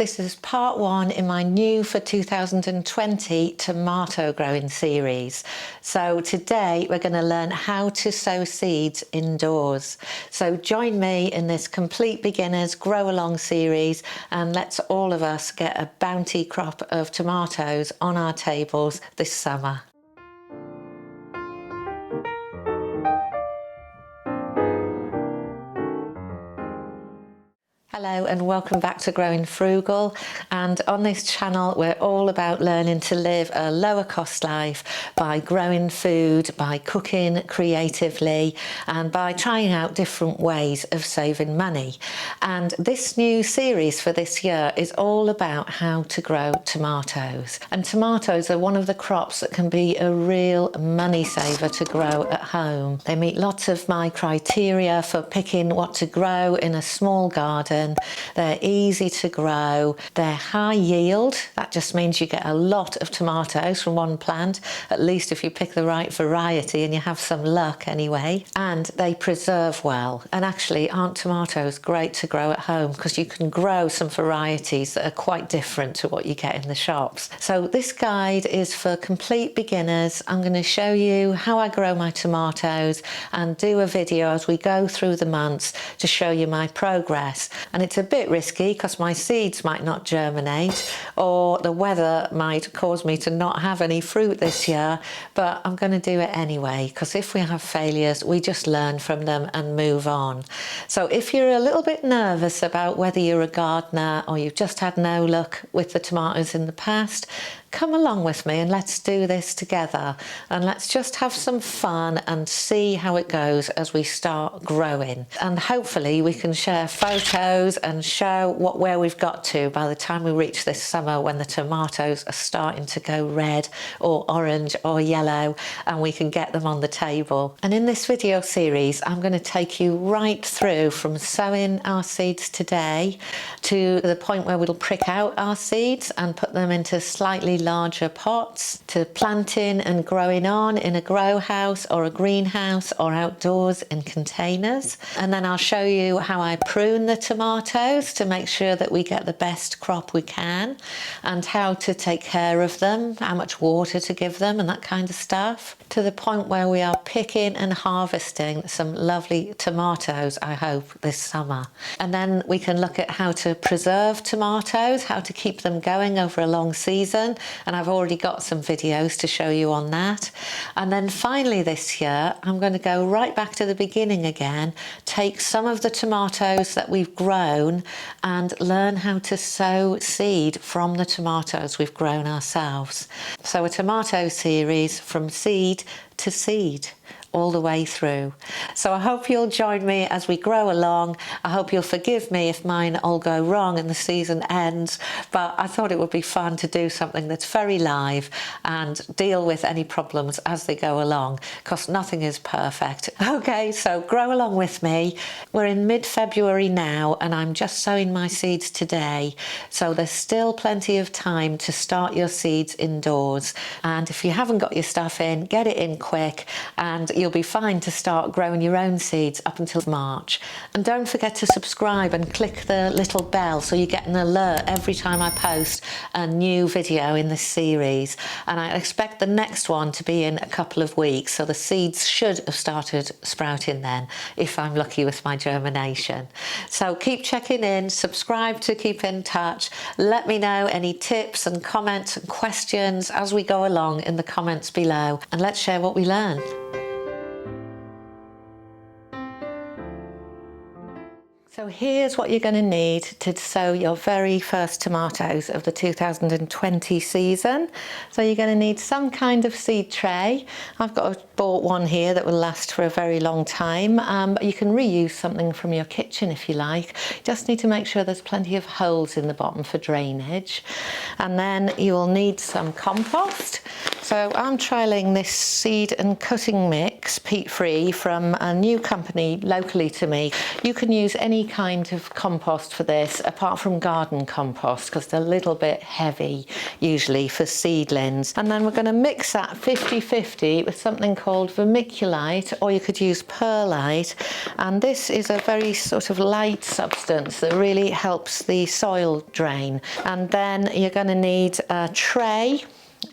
This is part one in my new for 2020 tomato growing series. So today we're going to learn how to sow seeds indoors. So join me in this complete beginners grow along series and let's all of us get a bounty crop of tomatoes on our tables this summer. Hello and welcome back to Growing Frugal, and on this channel we're all about learning to live a lower cost life by growing food, by cooking creatively and by trying out different ways of saving money. And this new series for this year is all about how to grow tomatoes. And tomatoes are one of the crops that can be a real money saver to grow at home. They meet lots of my criteria for picking what to grow in a small garden. They're easy to grow, they're high yield, that just means you get a lot of tomatoes from one plant, at least if you pick the right variety and you have some luck anyway, and they preserve well. And actually, aren't tomatoes great to grow at home, because you can grow some varieties that are quite different to what you get in the shops. So this guide is for complete beginners. I'm going to show you how I grow my tomatoes and do a video as we go through the months to show you my progress. And it's a bit risky because my seeds might not germinate or the weather might cause me to not have any fruit this year, but I'm going to do it anyway, because if we have failures we just learn from them and move on. So if you're a little bit nervous about whether you're a gardener or you've just had no luck with the tomatoes in the past, come along with me and let's do this together, and let's just have some fun and see how it goes as we start growing. And hopefully we can share photos and show where we've got to by the time we reach this summer, when the tomatoes are starting to go red or orange or yellow and we can get them on the table. And in this video series I'm going to take you right through from sowing our seeds today to the point where we'll prick out our seeds and put them into slightly larger pots, to planting and growing on in a grow house or a greenhouse or outdoors in containers. And then I'll show you how I prune the tomatoes to make sure that we get the best crop we can, and how to take care of them, how much water to give them and that kind of stuff, to the point where we are picking and harvesting some lovely tomatoes, I hope, this summer. And then we can look at how to preserve tomatoes, how to keep them going over a long season, and I've already got some videos to show you on that. And then finally this year I'm going to go right back to the beginning again, take some of the tomatoes that we've grown and learn how to sow seed from the tomatoes we've grown ourselves. So a tomato series from seed to seed all the way through. So I hope you'll join me as we grow along. I hope you'll forgive me if mine all go wrong and the season ends, but I thought it would be fun to do something that's very live and deal with any problems as they go along, because nothing is perfect. Okay, so grow along with me. We're in mid-February now and I'm just sowing my seeds today, so there's still plenty of time to start your seeds indoors. And if you haven't got your stuff in, get it in quick and you'll be fine to start growing your own seeds up until March. And don't forget to subscribe and click the little bell so you get an alert every time I post a new video in this series. And I expect the next one to be in a couple of weeks, so the seeds should have started sprouting then, if I'm lucky with my germination. So keep checking in, subscribe to keep in touch. Let me know any tips and comments and questions as we go along in the comments below, and let's share what we learn. So here's what you're going to need to sow your very first tomatoes of the 2020 season. So you're going to need some kind of seed tray. I've bought one here that will last for a very long time, but you can reuse something from your kitchen if you like. You just need to make sure there's plenty of holes in the bottom for drainage. And then you will need some compost. So I'm trialling this seed and cutting mix mix, peat-free, from a new company locally to me. You can use any kind of compost for this, apart from garden compost, because they're a little bit heavy usually for seedlings. And then we're going to mix that 50-50 with something called vermiculite, or you could use perlite. And this is a very sort of light substance that really helps the soil drain. And then you're going to need a tray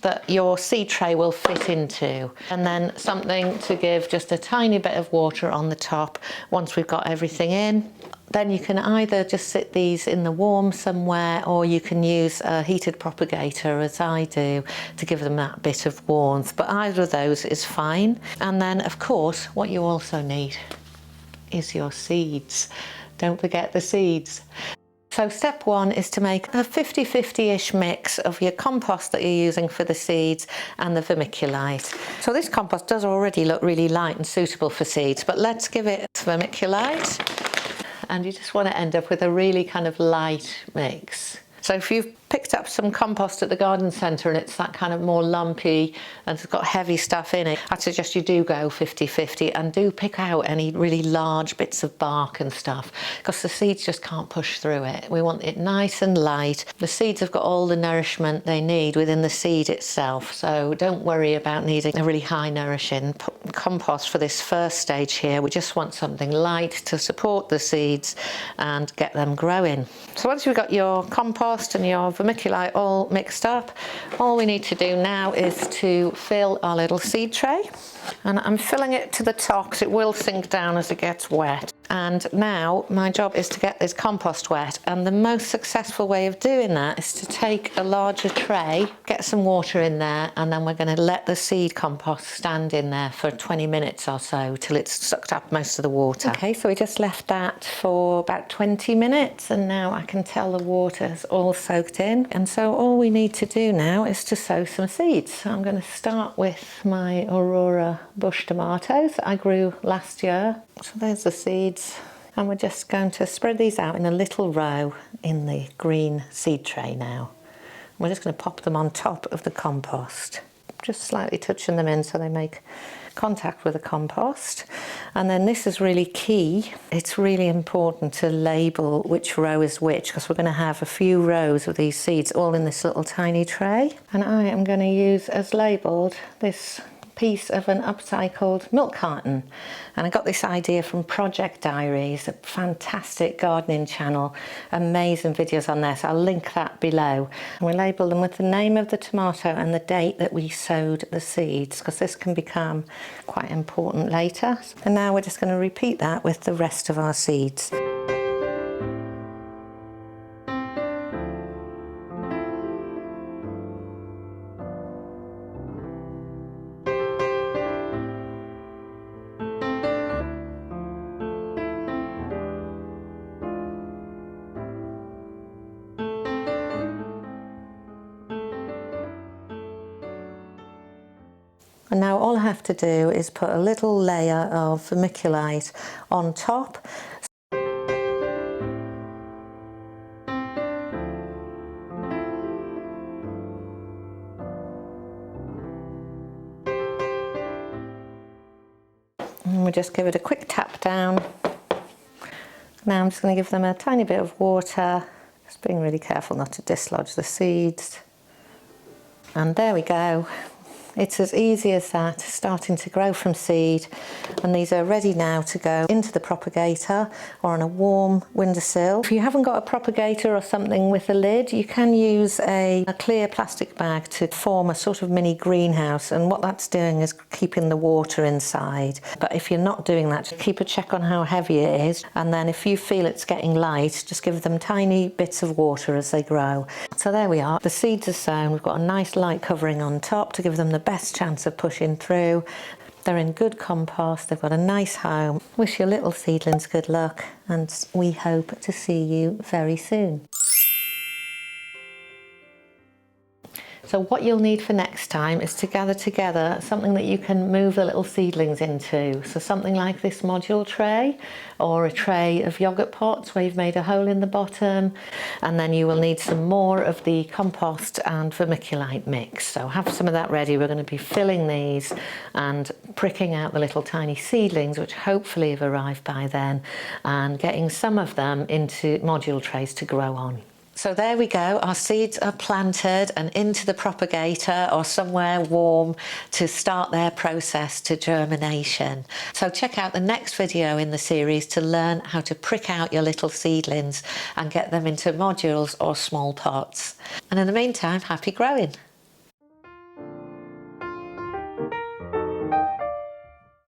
that your seed tray will fit into, and then something to give just a tiny bit of water on the top once we've got everything in. Then you can either just sit these in the warm somewhere, or you can use a heated propagator, as I do, to give them that bit of warmth, but either of those is fine. And then of course what you also need is your seeds. Don't forget the seeds. So step one is to make a 50-50-ish mix of your compost that you're using for the seeds and the vermiculite. So this compost does already look really light and suitable for seeds, but let's give it vermiculite. And you just want to end up with a really kind of light mix. So if you've picked up some compost at the garden centre and it's that kind of more lumpy and it's got heavy stuff in it, I'd suggest you do go 50-50 and do pick out any really large bits of bark and stuff, because the seeds just can't push through it. We want it nice and light. The seeds have got all the nourishment they need within the seed itself, so don't worry about needing a really high nourishing compost for this first stage here. We just want something light to support the seeds and get them growing. So once you've got your compost and your vermiculite all mixed up, all we need to do now is to fill our little seed tray. And I'm filling it to the top because it will sink down as it gets wet. And now my job is to get this compost wet, and the most successful way of doing that is to take a larger tray, get some water in there, and then we're going to let the seed compost stand in there for 20 minutes or so till it's sucked up most of the water. Okay, so we just left that for about 20 minutes, and now I can tell the water's all soaked in. And so all we need to do now is to sow some seeds. So I'm going to start with my Aurora bush tomatoes that I grew last year. So there's the seeds, and we're just going to spread these out in a little row in the green seed tray now. We're just going to pop them on top of the compost, just slightly touching them in so they make contact with the compost. And then this is really key. It's really important to label which row is which, because we're going to have a few rows of these seeds all in this little tiny tray. And I am going to use as labelled this piece of an upcycled milk carton, and I got this idea from Project Diaries, a fantastic gardening channel, amazing videos on there, so I'll link that below. And we label them with the name of the tomato and the date that we sowed the seeds, because this can become quite important later. And now we're just going to repeat that with the rest of our seeds. And now all I have to do is put a little layer of vermiculite on top. And we just give it a quick tap down. Now I'm just going to give them a tiny bit of water, just being really careful not to dislodge the seeds. And there we go. It's as easy as that, starting to grow from seed, and these are ready now to go into the propagator or on a warm windowsill. If you haven't got a propagator or something with a lid, you can use a clear plastic bag to form a sort of mini greenhouse, and what that's doing is keeping the water inside. But if you're not doing that, keep a check on how heavy it is, and then if you feel it's getting light, just give them tiny bits of water as they grow. So there we are, the seeds are sown. We've got a nice light covering on top to give them the best chance of pushing through. They're in good compost, they've got a nice home. Wish your little seedlings good luck, and we hope to see you very soon. So what you'll need for next time is to gather together something that you can move the little seedlings into. So something like this module tray, or a tray of yoghurt pots where you've made a hole in the bottom. And then you will need some more of the compost and vermiculite mix. So have some of that ready. We're going to be filling these and pricking out the little tiny seedlings, which hopefully have arrived by then, and getting some of them into module trays to grow on. So there we go, our seeds are planted and into the propagator or somewhere warm to start their process to germination. So check out the next video in the series to learn how to prick out your little seedlings and get them into modules or small pots. And in the meantime, happy growing.